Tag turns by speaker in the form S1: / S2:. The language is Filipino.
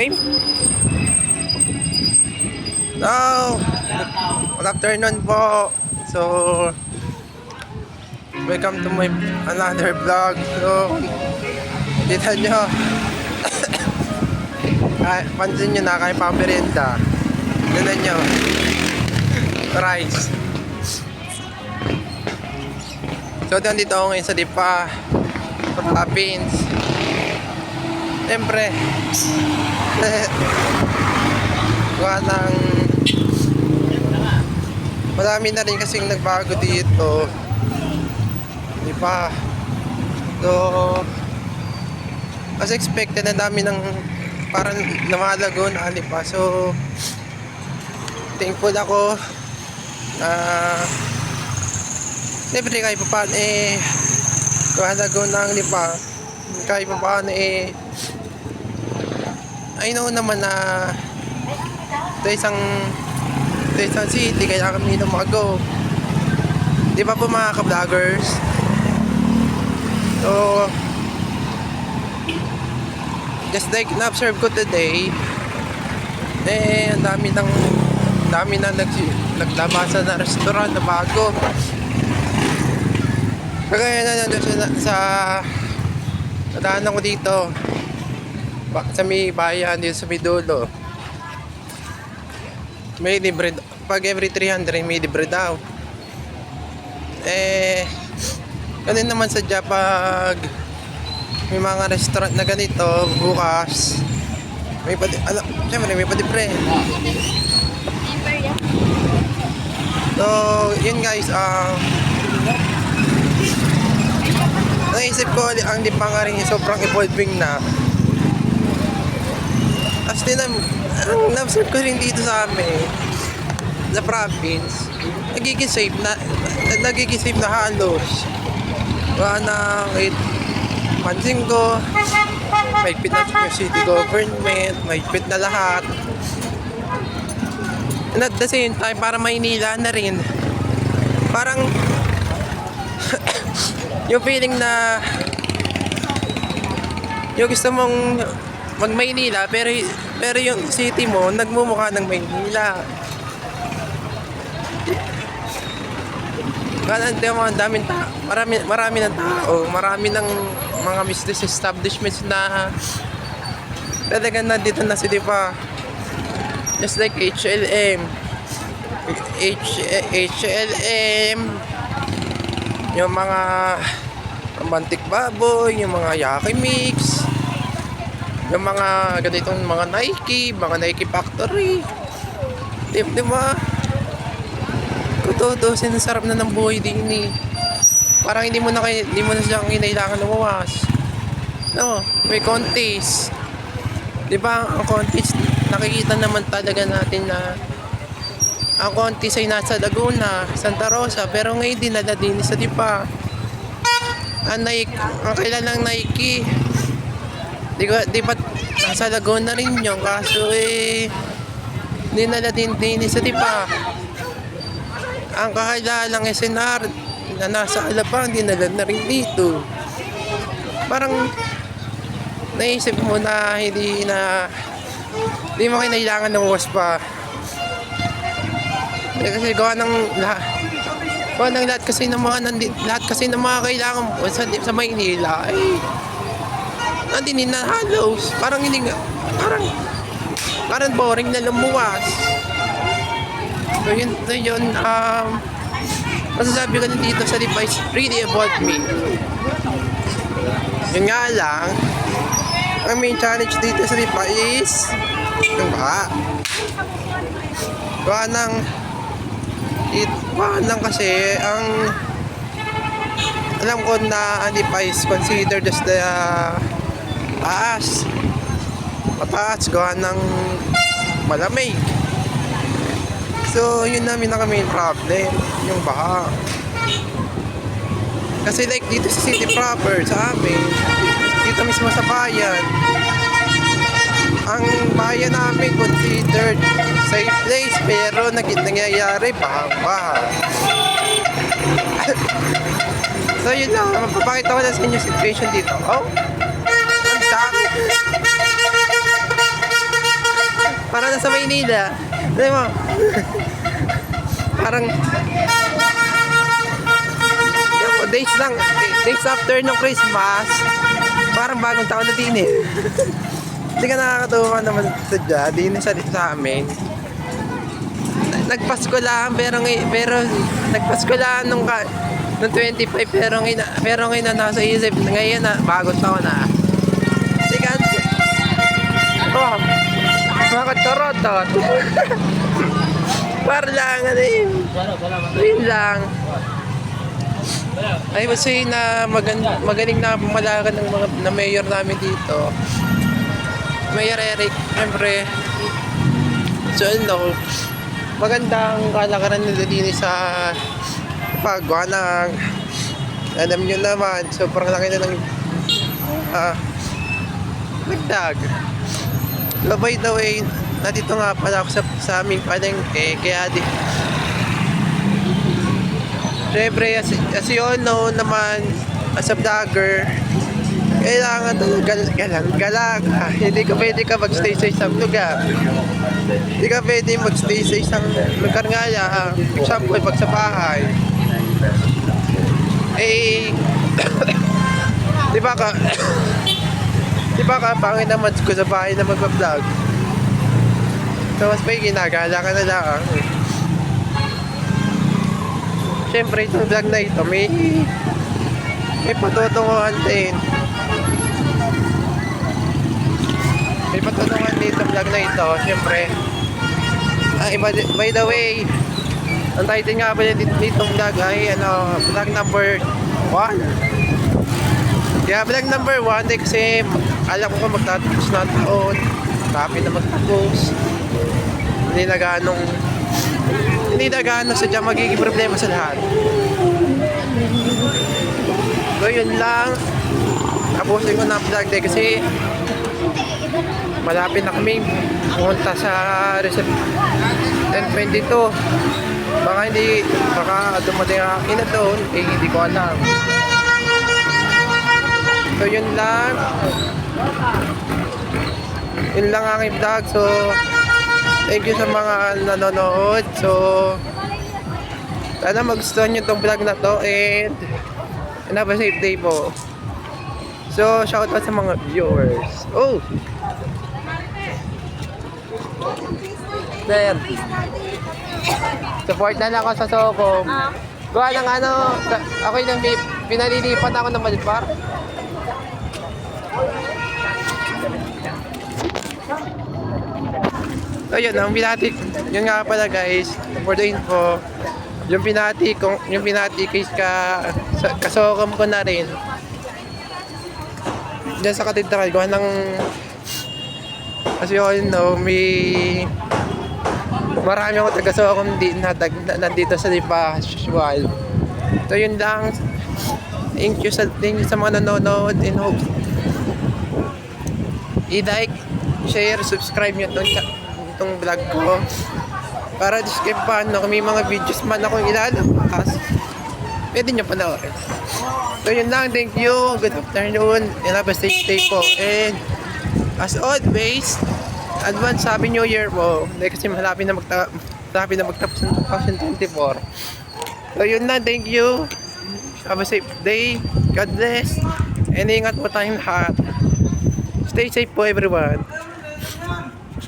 S1: Okay? So, good afternoon po. So, welcome to my another vlog. So, kita nyo. Pansin nyo na kayo pang merienda. Tignan nyo. Rice. So, nandito ako ngayon sa Dipa. Sa Philippines. Siyempre. Gawa ng marami na rin kasing nagbago dito. Diba? So, as expected, na dami ng parang namalago na diba? So, thankful ako na siyempre kahit pa paano namalago na diba? Kahit pa paano I know naman na ito isang city kaya kami lumago. Di ba po mga ka-vloggers? So, just like na-observe ko today, ang dami na naglabasan na restaurant na bago. Kagaya na nandun sa nadaanan ko dito sa may bayan dito sa may dulo. May libre, pag every 300 may libre daw. Ganun naman sa pag may mga restaurant na ganito bukas, may syempre may palibre. So yun guys, naisip ko ang Dipa nga rin sobrang evolving na. As din ang na-observe ko rin dito sa amin sa province, nagiging safe na halos. Wala nang pansin ko, mahigpit na yung city government, mahigpit na lahat. And at the same time, para Maynila na rin, parang yung feeling na yung gusto mong mag Maynila pero yung city mo nagmumukha ng Maynila. Daming marami ng tao, marami ng mga business establishments na talaga na dito na si Dipa. Just like HLM, yung mga romantic baboy, yung mga Yaki Mix, yung mga ganitong mga Nike factory. Di ba? Kutodo, sinasarap na ng buhay din eh. Parang hindi mo na siyang kinailangan lumawas. No, may contest. Di ba? Ang contest, nakikita naman talaga natin na ang contest ay nasa Laguna, Santa Rosa, pero ngayon dinala din sa Dipa. Ang kilalang Nike, di ba nasa Laguna rin yun, kaso dinala din sa Dipa. Ang kakilalang SNR na nasa Alabang, dinala na rin dito. Parang naisip mo na hindi mo kinailangan ng was pa. Kasi gawa ng lahat kasi ng mga kailangan mo sa Maynila ay nandun na halos. Parang boring na lumuwas. So yun, masasabi ko na dito sa Dipa is really evolved me. Yun nga lang, ang main challenge dito sa Dipa is yung baha. Gawa ng kasi alam ko na ang Dipa is considered as the mataas gawa ng malamig. So yun namin na main problem, yung baha. Kasi like dito sa city proper sa amin, dito mismo sa bayan, ang bayan namin considered safe place, pero nangyayari baha. So yun lang, mapapakita ko lang sa inyo situation dito. Oh, ang dami. na sa Maynila. Di mo? Parang days lang, days after ng Christmas, parang bagong taon na din eh. Hindi ka nakakatuwa naman sa dyan, di na sa amin. Nagpasko lang, pero nagpasko lang nung 25, pero ngayon na nasa isip, ngayon na, bagong taon na. Hindi ka, oh, mga karotot. Para lang, ano yun lang. I would say na magaling na pumalakan ng mga na mayor namin dito. Mayor Eric, siyempre. So ano, magandang kalakaran nila din sa paggawa ng, alam nyo naman, sobrang laki na ng nagdag. So by the way, nandito nga pala ako sa aming palengke, kaya siyempre, as you all know naman, as a vlogger, kailangan galang. Hindi ka pwede magstay sa isang lugar. Hindi ka pwede magstay sa isang lugar nga yan. Example, pag sa bahay. Eh, di ba ka, pangin naman ko sa bahay na mag-vlog. So, mas may ginagala ka na lang. Siyempre, itong vlog na ito, may patutunguhan din. May patutunguhan din itong vlog na ito, siyempre. By the way, ang title nga pala ditong vlog ay, vlog number 1. Kaya vlog number 1, kasi alam ko magtatapos na taon. Happy na magtapos. Hindi na gaano sadyang magiging problema sa lahat. So yun lang, tapusin ko na ang vlog day kasi malapit na kami pumunta sa reception 10:22. Baka dumating ang akin na doon, hindi ko alam. So yun lang aking vlog. So thank you sa mga nanonood. So, sana magustuhan nyo itong vlog na to and have a safe day po. So, shout out sa mga viewers. Oh! There. Support na lang ako sa Soko. Gawa ng ako yung pinalilipat ako ng Malipar. So yun, ang binati, yun nga pala guys, for the info, yung binati case kasokam ko na rin. Diyan sa katedral, gawa ng, as you all know, marami ako taga-sokam din nandito sa Lipa, as usual. So yun lang, thank you sa mga nanonood and hope i-like, share, subscribe nyo itong vlog ko para describe paano kung may mga videos man akong ilalabas, pwede nyo panoorin. So yun lang, thank you, good afternoon and have a safe day po, and as always, advance Happy New Year po kasi malapit na magtapos ng 2024. So yun lang, thank you, have a safe day, God bless, and ingat po tayong lahat. Stay safe po everyone.